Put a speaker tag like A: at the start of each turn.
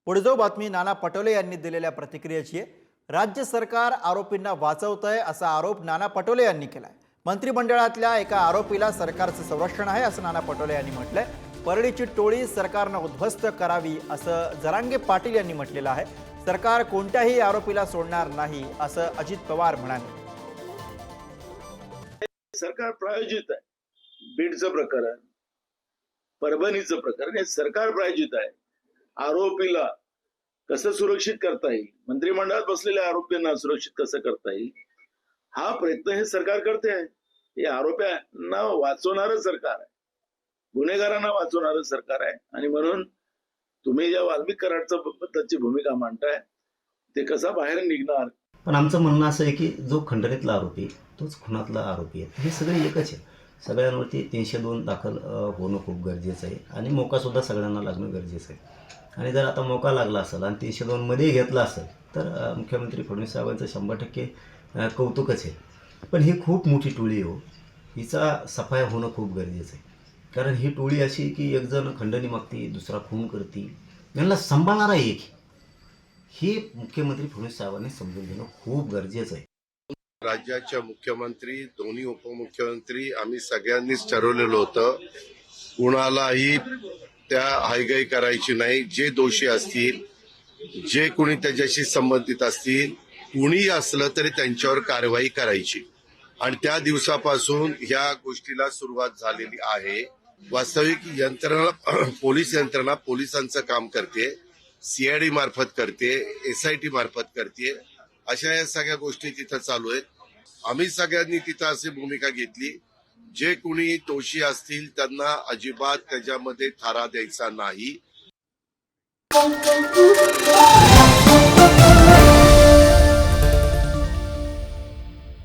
A: पुढे जो बातमी नाना पटोले यांनी दिलेल्या प्रतिक्रियेची आहे। राज्य सरकार आरोपींना वाचवतंय असा आरोप नाना पटोले यांनी केलाय। मंत्रिमंडळातल्या एका आरोपीला सरकारचं संरक्षण आहे असं नाना पटोले यांनी म्हटलंय। परळीची टोळी सरकारनं उद्ध्वस्त करावी असं जरांगे पाटील यांनी म्हटलेलं आहे। सरकार कोणत्याही आरोपीला सोडणार नाही असं अजित पवार म्हणाले।
B: सरकार प्रायोजित आहे। बीडचं प्रकरण, परभणीचं प्रकरण हे सरकार प्रायोजित आहे। आरोपीला कसं सुरक्षित करता येईल, मंत्रिमंडळात बसलेल्या आरोपींना सुरक्षित कसं करता येईल, हा प्रयत्न हे सरकार करते आहे। हे आरोप्यांना वाचवणारं सरकार आहे, गुन्हेगारांना वाचवणारं सरकार आहे। आणि म्हणून तुम्ही ज्या वाल्मिक कराडचं पद्धतीची भूमिका मांडताय ते कसा बाहेर निघणार।
C: पण आमचं म्हणणं असं आहे की जो खंडणीतला आरोपी तोच खुनातला आरोपी आहे, हे सगळे एकच आहे। सगळ्यांवरती 302 दाखल होणं खूप गरजेचं आहे आणि मोकासुद्धा सगळ्यांना लागणं गरजेचं आहे। आणि जर आता मोका लागला असेल आणि 302 मध्ये घेतला असेल तर मुख्यमंत्री फडणवीस साहेबांचं 100% कौतुकच आहे। पण ही खूप मोठी टोळी हो, हिचा सफाया होणं खूप गरजेचं आहे। कारण ही टोळी अशी की एक जण खंडणी मागती, दुसरा खून करती, यांना सांभाळणारा एक, हे मुख्यमंत्री फडणवीस साहेबांनी समजून घेणं खूप गरजेचं आहे।
D: राज्याच्या मुख्यमंत्री, दोन्ही उपमुख्यमंत्री आम्ही सगळ्यांनीच ठरवलेलं होतं, कुणालाही त्या हायगाई करायची नाही। जे दोषी असतील, जे कोणी त्याच्याशी संबंधित असतील, कुणीही असलं तरी त्यांच्यावर कारवाई करायची। आणि त्या दिवसापासून ह्या गोष्टीला सुरुवात झालेली आहे। वास्तविक यंत्रणा, पोलीस यंत्रणा पोलिसांचं काम करते, सीआयडी मार्फत करते, SIT मार्फत करते। अशा या सगळ्या गोष्टी तिथं चालू आहेत। आम्ही सगळ्यांनी तिथं अशी भूमिका घेतली, जे कोणी दोषी असतील त्यांना अजिबात त्याच्यामध्ये थारा द्यायचा नाही।